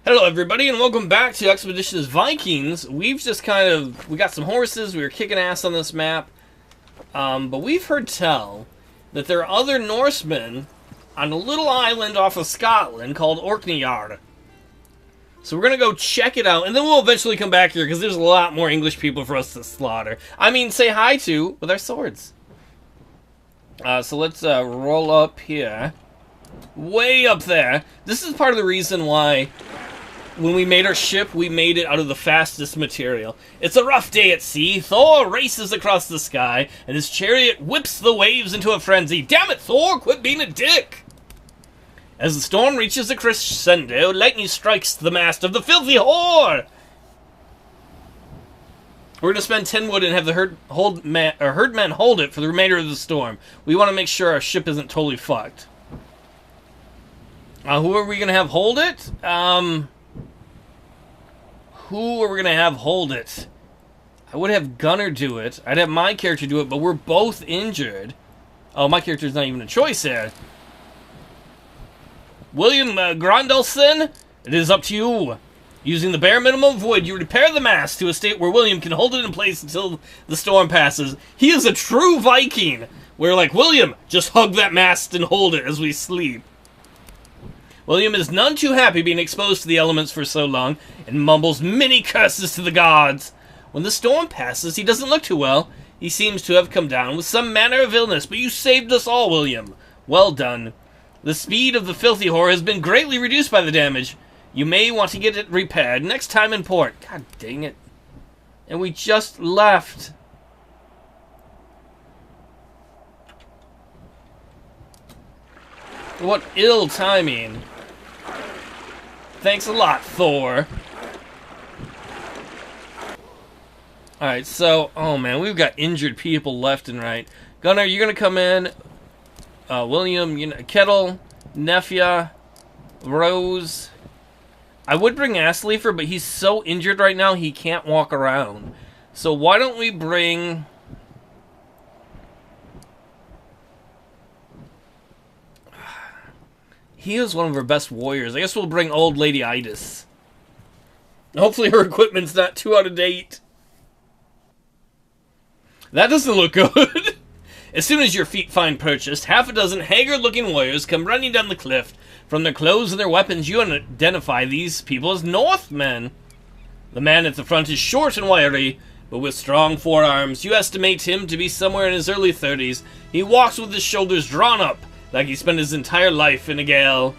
Hello everybody and welcome back to Expeditions Vikings. We've just we got some horses, we were kicking ass on this map. But we've heard tell that there are other Norsemen on a little island off of Scotland called Orkney. So we're gonna go check it out and then we'll eventually come back here because there's a lot more English people for us to slaughter. I mean, say hi to with our swords. So let's roll up here. Way up there. This is part of the reason why when we made our ship, we made it out of the fastest material. It's a rough day at sea. Thor races across the sky, and his chariot whips the waves into a frenzy. Damn it, Thor, quit being a dick! As the storm reaches a crescendo, lightning strikes the mast of the filthy whore! We're going to spend 10 wood and have the herdmen hold it for the remainder of the storm. We want to make sure our ship isn't totally fucked. Who are we going to have hold it? Who are we going to have hold it? I would have Gunner do it. I'd have my character do it, but we're both injured. Oh, my character's not even a choice there. William Grondelson, it is up to you. Using the bare minimum of wood, you repair the mast to a state where William can hold it in place until the storm passes. He is a true Viking. We're like, William, just hug that mast and hold it as we sleep. William is none too happy being exposed to the elements for so long, and mumbles many curses to the gods. When the storm passes, he doesn't look too well. He seems to have come down with some manner of illness, but you saved us all, William. Well done. The speed of the filthy whore has been greatly reduced by the damage. You may want to get it repaired next time in port. God dang it. And we just left. What ill timing. Thanks a lot, Thor. Alright, so, oh man, we've got injured people left and right. Gunnar, you're gonna come in. William, Kettle, Nefia, Rose. I would bring Asleafer, but he's so injured right now he can't walk around. So why don't we bring... He is one of our best warriors. I guess we'll bring Old Lady Idas. Hopefully her equipment's not too out of date. That doesn't look good. As soon as your feet find purchased, half a dozen haggard-looking warriors come running down the cliff. From their clothes and their weapons, you identify these people as Northmen. The man at the front is short and wiry, but with strong forearms. You estimate him to be somewhere in his early 30s. He walks with his shoulders drawn up, like he spent his entire life in a gale.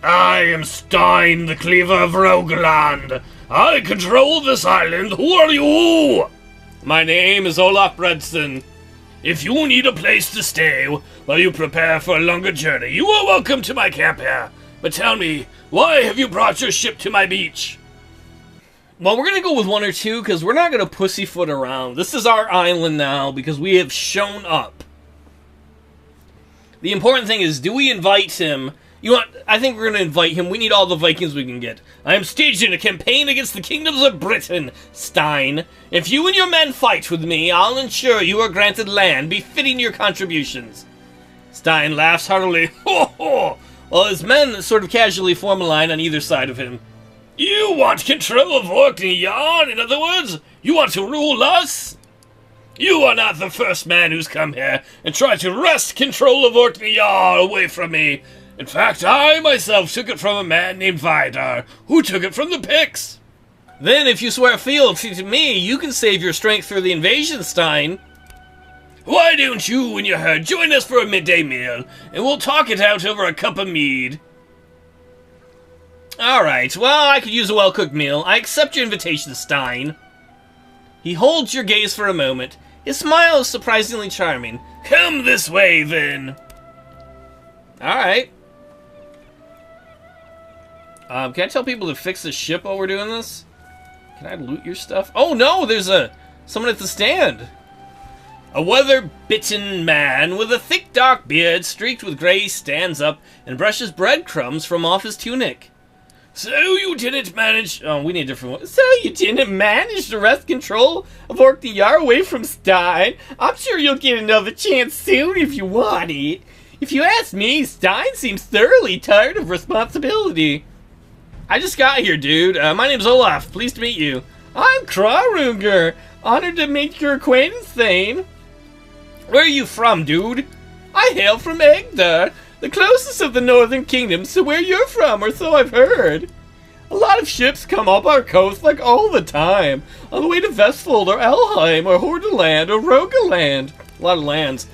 I am Stein, the cleaver of Rogaland. I control this island. Who are you? My name is Olaf O'Bread. If you need a place to stay while you prepare for a longer journey, you are welcome to my camp here. But tell me, why have you brought your ship to my beach? Well, we're going to go with one or two, because we're not going to pussyfoot around. This is our island now, because we have shown up. The important thing is, do we invite him? I think we're going to invite him. We need all the Vikings we can get. I am staging a campaign against the kingdoms of Britain, Stein. If you and your men fight with me, I'll ensure you are granted land befitting your contributions. Stein laughs heartily. Ho ho! While his men sort of casually form a line on either side of him. You want control of Orkney, in other words? You want to rule us? You are not the first man who's come here and tried to wrest control of Orkney away from me. In fact, I myself took it from a man named Vidar, who took it from the Picts. Then, if you swear fealty to me, you can save your strength through the invasion, Stein. Why don't you and your herd join us for a midday meal, and we'll talk it out over a cup of mead? Alright, well, I could use a well-cooked meal. I accept your invitation, Stein. He holds your gaze for a moment. His smile is surprisingly charming. Come this way, then. Alright. Can I tell people to fix the ship while we're doing this? Can I loot your stuff? Oh no, there's someone at the stand. A weather-bitten man with a thick dark beard streaked with gray stands up and brushes breadcrumbs from off his tunic. So you didn't manage... Oh, we need a different one. So you didn't manage to wrest control of Orkney away from Stein? I'm sure you'll get another chance soon if you want it. If you ask me, Stein seems thoroughly tired of responsibility. I just got here, dude. My name's Olaf. Pleased to meet you. I'm Krarungur. Honored to make your acquaintance, Thane. Where are you from, dude? I hail from Egda, the closest of the northern kingdoms to where you're from, or so I've heard. A lot of ships come up our coast like all the time, on the way to Vestfold or Elheim or Hordaland or Rogaland. A lot of lands.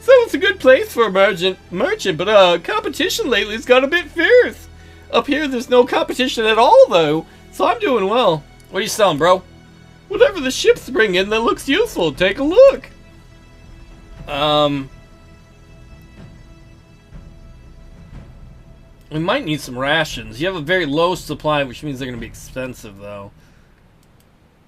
So it's a good place for a merchant, but competition lately's got a bit fierce. Up here there's no competition at all though, so I'm doing well. What are you selling, bro? Whatever the ships bring in that looks useful, take a look. We might need some rations. You have a very low supply, which means they're going to be expensive, though.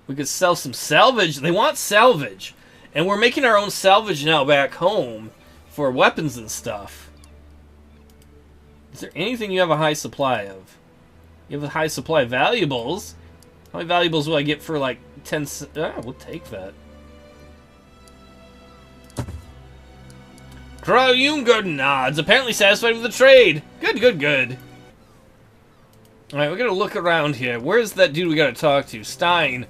We could sell some salvage. They want salvage. And we're making our own salvage now back home for weapons and stuff. Is there anything you have a high supply of? You have a high supply of valuables. How many valuables will I get for, like, 10... we'll take that. Krarungur nods, apparently satisfied with the trade. Good, good, good. Alright, we're gonna look around here. Where's that dude we gotta talk to? Stein.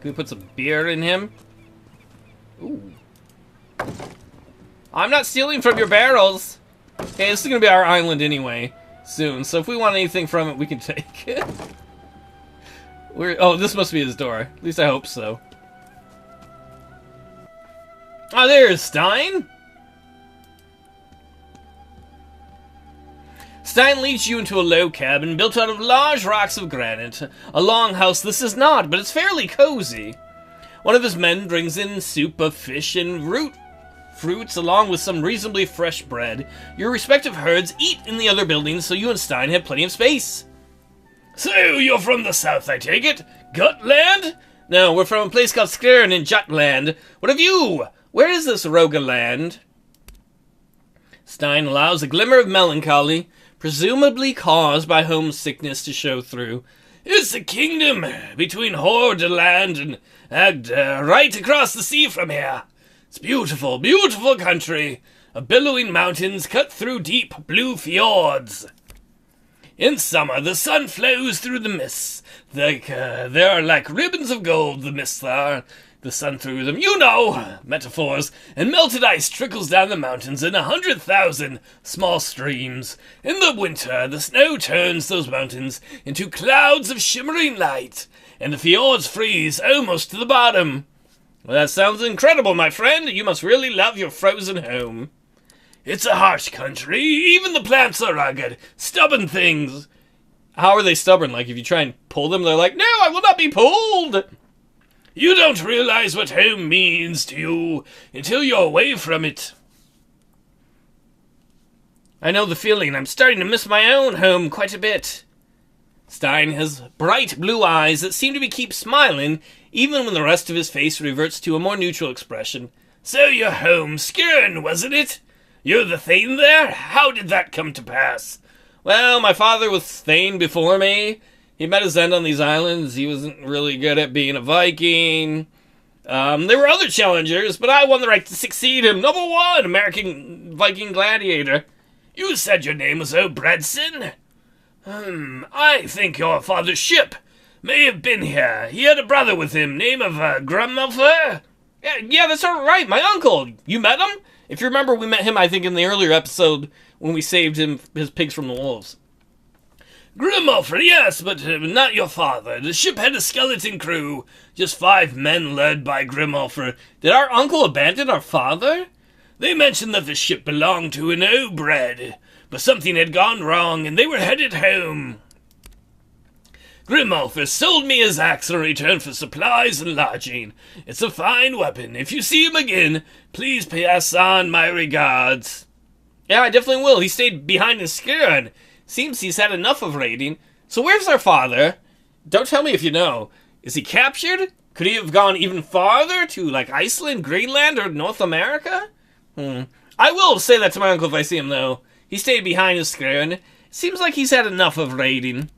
Can we put some beer in him? Ooh. I'm not stealing from your barrels. Okay, this is gonna be our island anyway, soon. So if we want anything from it, we can take it. Oh, this must be his door. At least I hope so. Oh, there's Stein. Stein leads you into a low cabin built out of large rocks of granite. A long house this is not, but it's fairly cozy. One of his men brings in soup of fish and fruits along with some reasonably fresh bread. Your respective herds eat in the other buildings, so you and Stein have plenty of space. So, you're from the south, I take it? Gutland? No, we're from a place called Skirn in Jutland. What of you? Where is this Rogaland? Stein allows a glimmer of melancholy, presumably caused by homesickness, to show through. It's a kingdom between Hordaland and Agda, right across the sea from here. It's beautiful, beautiful country, of billowing mountains cut through deep blue fjords. In summer, the sun flows through the mists. They're like ribbons of gold, the mists are. The sun through them, you know, metaphors, and melted ice trickles down the mountains in 100,000 small streams. In the winter, the snow turns those mountains into clouds of shimmering light, and the fjords freeze almost to the bottom. Well, that sounds incredible, my friend. You must really love your frozen home. It's a harsh country. Even the plants are rugged, stubborn things. How are they stubborn? Like, if you try and pull them, they're like, no, I will not be pulled. You don't realize what home means to you until you're away from it. I know the feeling. I'm starting to miss my own home quite a bit. Stein has bright blue eyes that seem to keep smiling, even when the rest of his face reverts to a more neutral expression. So you're home, Skirn, wasn't it? You're the Thane there? How did that come to pass? Well, my father was Thane before me. He met his end on these islands. He wasn't really good at being a Viking. There were other challengers, but I won the right to succeed him. Number 1, American Viking gladiator. You said your name was O'Breadson? I think your father's ship may have been here. He had a brother with him, name of Grummelfer? Yeah, that's all right. My uncle. You met him? If you remember, we met him, I think, in the earlier episode when we saved his pigs from the wolves. Grimulfer, yes, but not your father. The ship had a skeleton crew. Just 5 men led by Grimulfer. Did our uncle abandon our father? They mentioned that the ship belonged to an O'Bread, but something had gone wrong and they were headed home. Grimulfer sold me his axe in return for supplies and lodging. It's a fine weapon. If you see him again, please pass on my regards. Yeah, I definitely will. He stayed behind in Skirn. Seems he's had enough of raiding. So where's our father? Don't tell me if you know. Is he captured? Could he have gone even farther to, like, Iceland, Greenland, or North America? I will say that to my uncle if I see him, though. He stayed behind in Skirn. Seems like he's had enough of raiding.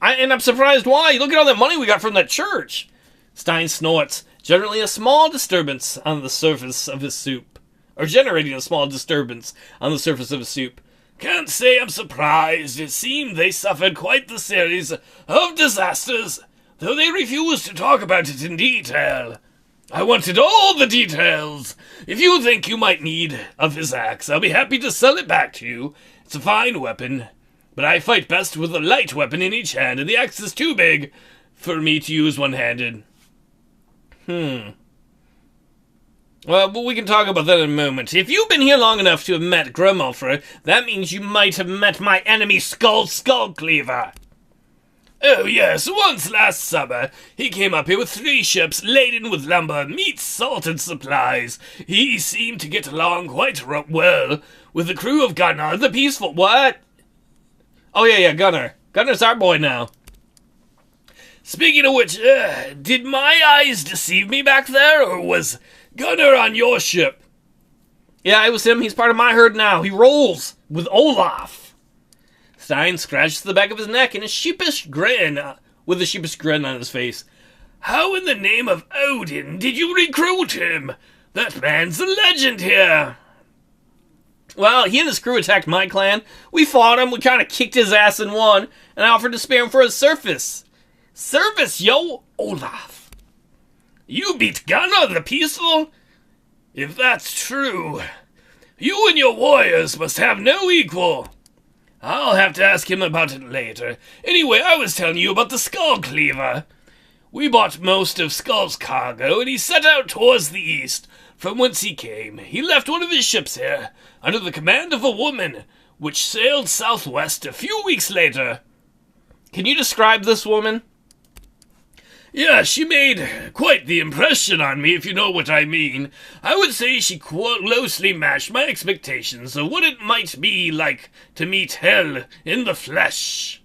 And I'm surprised why. Look at all that money we got from that church. Stein snorts. Generally a small disturbance on the surface of his soup. Or generating a small disturbance on the surface of his soup. Can't say I'm surprised. It seemed they suffered quite the series of disasters, though they refused to talk about it in detail. I wanted all the details. If you think you might need of his axe, I'll be happy to sell it back to you. It's a fine weapon, but I fight best with a light weapon in each hand, and the axe is too big for me to use one-handed. Well, but we can talk about that in a moment. If you've been here long enough to have met Grimulfr, that means you might have met my enemy Skullcleaver. Oh yes, once last summer, he came up here with 3 ships laden with lumber, meat, salt, and supplies. He seemed to get along quite well with the crew of Gunnar the Peaceful. What? Oh yeah, Gunnar. Gunnar's our boy now. Speaking of which, did my eyes deceive me back there, or was Gunnar on your ship? Yeah, it was him. He's part of my herd now. He rolls with Olaf. Stein scratches the back of his neck with a sheepish grin on his face. How in the name of Odin did you recruit him? That man's a legend here. Well, he and his crew attacked my clan. We fought him, we kind of kicked his ass and won, and I offered to spare him for his service, yo, Olaf. You beat Gunnar the Peaceful? If that's true, you and your warriors must have no equal. I'll have to ask him about it later. Anyway, I was telling you about the Skullcleaver. We bought most of Skull's cargo, and he set out towards the east, from whence he came. He left one of his ships here, under the command of a woman, which sailed southwest a few weeks later. Can you describe this woman? Yeah, she made quite the impression on me, if you know what I mean. I would say she closely matched my expectations of what it might be like to meet hell in the flesh.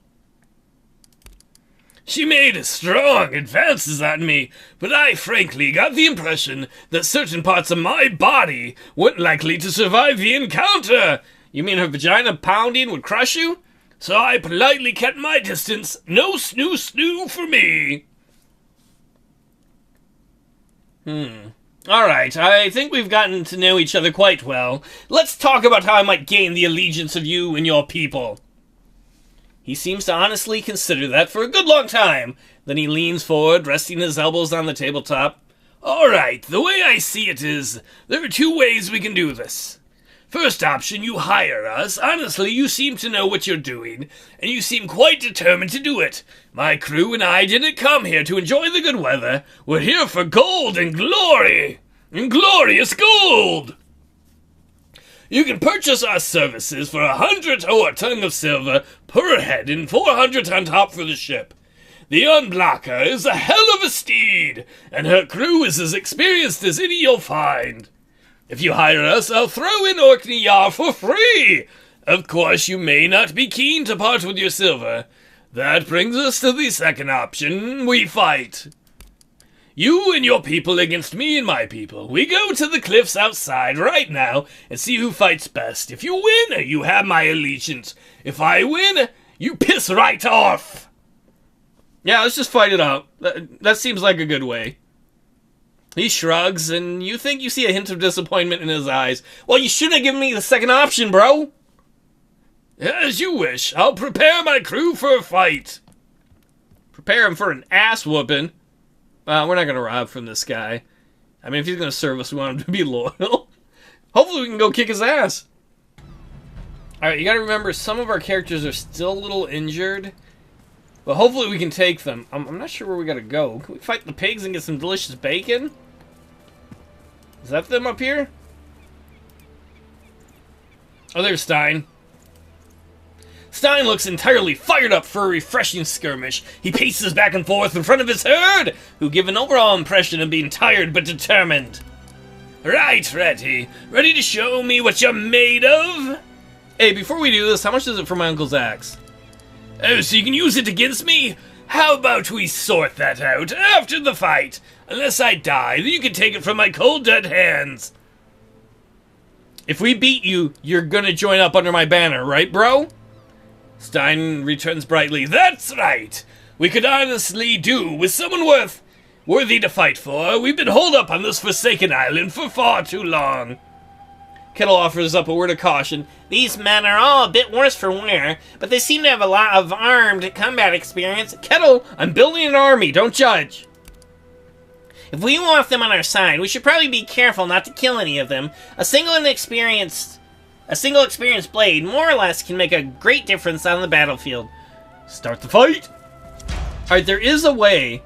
She made strong advances on me, but I frankly got the impression that certain parts of my body weren't likely to survive the encounter. You mean her vagina pounding would crush you? So I politely kept my distance. No snoo for me. Alright, I think we've gotten to know each other quite well. Let's talk about how I might gain the allegiance of you and your people. He seems to honestly consider that for a good long time. Then he leans forward, resting his elbows on the tabletop. Alright, the way I see it is, there are 2 ways we can do this. First option, you hire us. Honestly, you seem to know what you're doing, and you seem quite determined to do it. My crew and I didn't come here to enjoy the good weather. We're here for gold and glory, and glorious gold. You can purchase our services for 100 ore ton of silver per head and 400 on top for the ship. The Unblocker is a hell of a steed, and her crew is as experienced as any you'll find. If you hire us, I'll throw in Orkney Yar for free. Of course, you may not be keen to part with your silver. That brings us to the second option. We fight. You and your people against me and my people. We go to the cliffs outside right now and see who fights best. If you win, you have my allegiance. If I win, you piss right off. Yeah, let's just fight it out. That seems like a good way. He shrugs, and you think you see a hint of disappointment in his eyes. Well, you shouldn't have given me the second option, bro. As you wish. I'll prepare my crew for a fight. Prepare him for an ass-whooping. We're not going to rob from this guy. I mean, if he's going to serve us, we want him to be loyal. Hopefully we can go kick his ass. Alright, you got to remember, some of our characters are still a little injured. But hopefully we can take them. I'm not sure where we gotta go. Can we fight the pigs and get some delicious bacon? Is that them up here? Oh, there's Stein. Stein looks entirely fired up for a refreshing skirmish. He paces back and forth in front of his herd, who give an overall impression of being tired but determined. Right, Reddy. Ready to show me what you're made of? Hey, before we do this, how much is it for my uncle's axe? Oh, so you can use it against me? How about we sort that out after the fight? Unless I die, then you can take it from my cold dead hands. If we beat you, you're gonna join up under my banner, right, bro? Stein returns brightly. That's right. We could honestly do with someone worthy to fight for. We've been holed up on this forsaken island for far too long. Kettle offers up a word of caution. These men are all a bit worse for wear, but they seem to have a lot of armed combat experience. Kettle, I'm building an army, don't judge. If we want them on our side, we should probably be careful not to kill any of them. A single experienced blade, more or less, can make a great difference on the battlefield. Start the fight! Alright, there is a way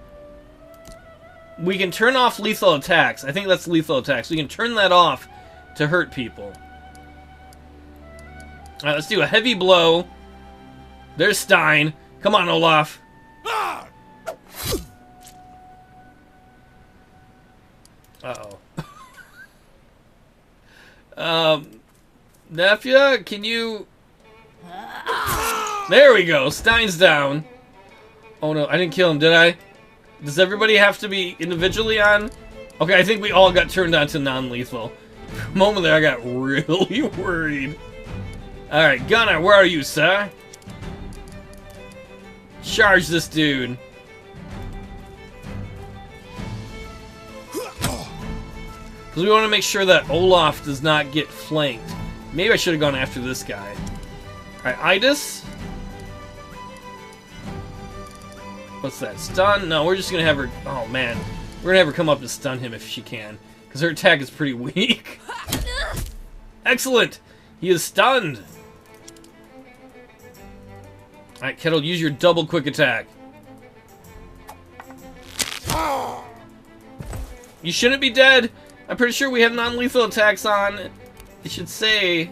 we can turn off lethal attacks. I think that's lethal attacks. We can turn that off to hurt people. Alright, let's do a heavy blow. There's Stein. Come on, Olaf. Uh-oh. Nefia, can you... There we go. Stein's down. Oh no, I didn't kill him, did I? Does everybody have to be individually on? Okay, I think we all got turned on to non-lethal. For a moment there, I got really worried. Alright, Gunnar, where are you, sir? Charge this dude. Because we want to make sure that Olaf does not get flanked. Maybe I should have gone after this guy. Alright, Idis. What's that? Stun? No, we're just going to have her... Oh, man. We're going to have her come up and stun him if she can. Because her attack is pretty weak. Excellent! He is stunned. Alright, Kettle, use your double quick attack. You shouldn't be dead. I'm pretty sure we have non-lethal attacks on. It should say...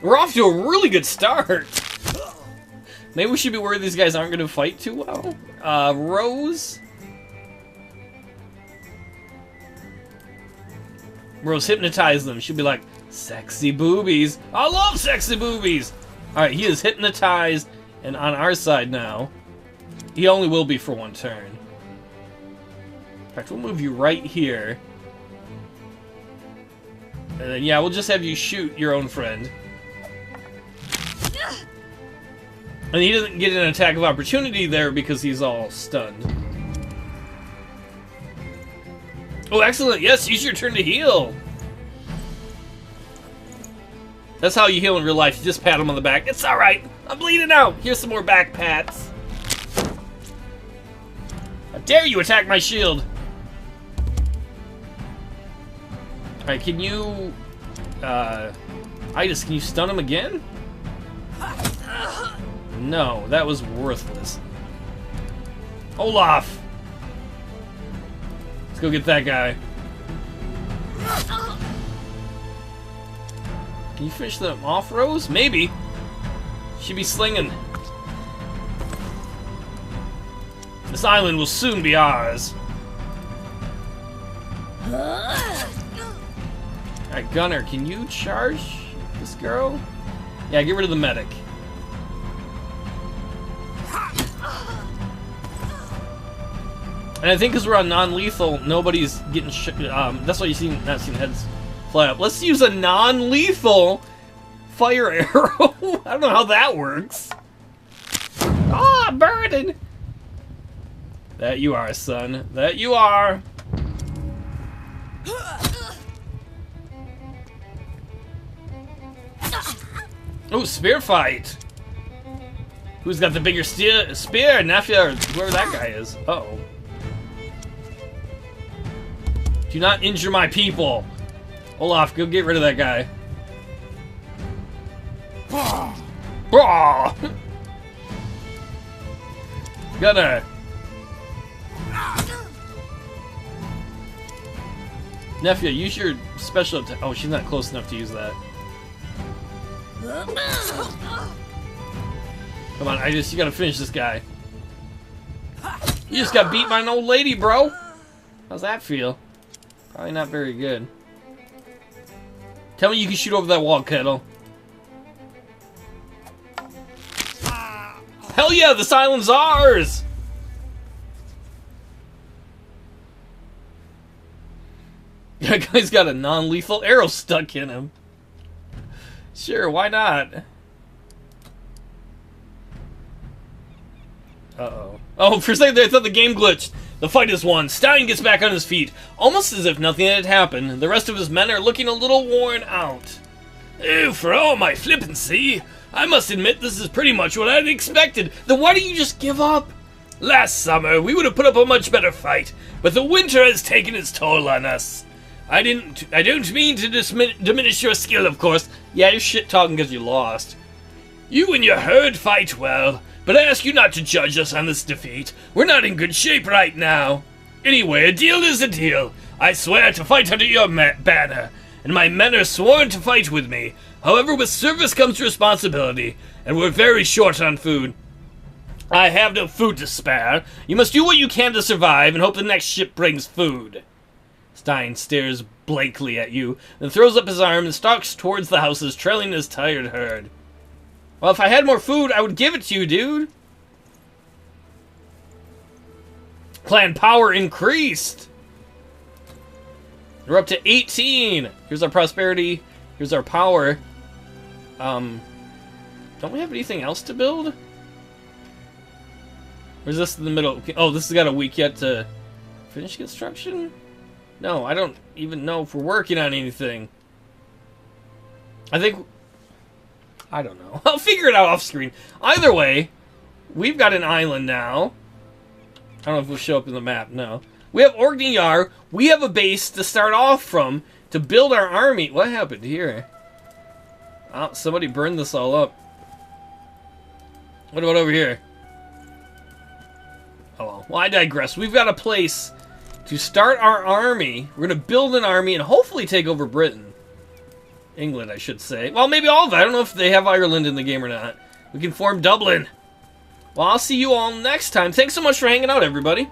We're off to a really good start. Maybe we should be worried these guys aren't going to fight too well. Rose? Rose, hypnotize them. She'll be like, sexy boobies. I love sexy boobies. Alright, he is hypnotized and on our side now. He only will be for one turn. In fact, we'll move you right here. And then, yeah, we'll just have you shoot your own friend. And he doesn't get an attack of opportunity there because he's all stunned. Oh, excellent. Yes, use your turn to heal. That's how you heal in real life. You just pat him on the back. It's alright. I'm bleeding out. Here's some more back pats. How dare you attack my shield? Alright, can you... Idis, can you stun him again? No, that was worthless. Olaf! Let's go get that guy. Can you finish them off, Rose? Maybe. She'd be slinging. This island will soon be ours. Alright, Gunnar, can you charge this girl? Yeah, get rid of the medic. And I think because we're on non-lethal, nobody's getting that's why you not seeing heads fly up. Let's use a non-lethal fire arrow. I don't know how that works. Ah, burden! That you are, son. That you are. Oh, spear fight. Who's got the bigger spear? Nefia, or whoever that guy is. Uh-oh. Do not injure my people. Olaf, go get rid of that guy. Gunnar. Nefia, use your special attack. Oh, she's not close enough to use that. Come on, you gotta finish this guy. You just got beat by an old lady, bro. How's that feel? Probably not very good. Tell me you can shoot over that wall, Kettle. Hell yeah, this island's ours! That guy's got a non-lethal arrow stuck in him. Sure, why not? Uh-oh. Oh, for a second there, I thought the game glitched. The fight is won. Stein gets back on his feet, almost as if nothing had happened. The rest of his men are looking a little worn out. Oh, for all my flippancy, I must admit this is pretty much what I'd expected. Then why don't you just give up? Last summer, we would have put up a much better fight, but the winter has taken its toll on us. I don't mean to diminish your skill, of course. Yeah, you're shit-talking because you lost. You and your herd fight well, but I ask you not to judge us on this defeat. We're not in good shape right now. Anyway, a deal is a deal. I swear to fight under your banner, and my men are sworn to fight with me. However, with service comes responsibility, and we're very short on food. I have no food to spare. You must do what you can to survive and hope the next ship brings food. Stein stares blankly at you, then throws up his arm and stalks towards the houses, trailing his tired herd. Well, if I had more food, I would give it to you, dude. Clan power increased. We're up to 18. Here's our prosperity. Here's our power. Don't we have anything else to build? Or is this in the middle? Oh, this has got a week yet to finish construction? No, I don't even know if we're working on anything. I don't know. I'll figure it out off screen. Either way, we've got an island now. I don't know if we'll show up in the map. No. We have Orkney. We have a base to start off from to build our army. What happened here? Oh, somebody burned this all up. What about over here? Oh, well, I digress. We've got a place to start our army. We're going to build an army and hopefully take over Britain. England, I should say. Well, maybe all of it. I don't know if they have Ireland in the game or not. We can form Dublin. Well, I'll see you all next time. Thanks so much for hanging out, everybody.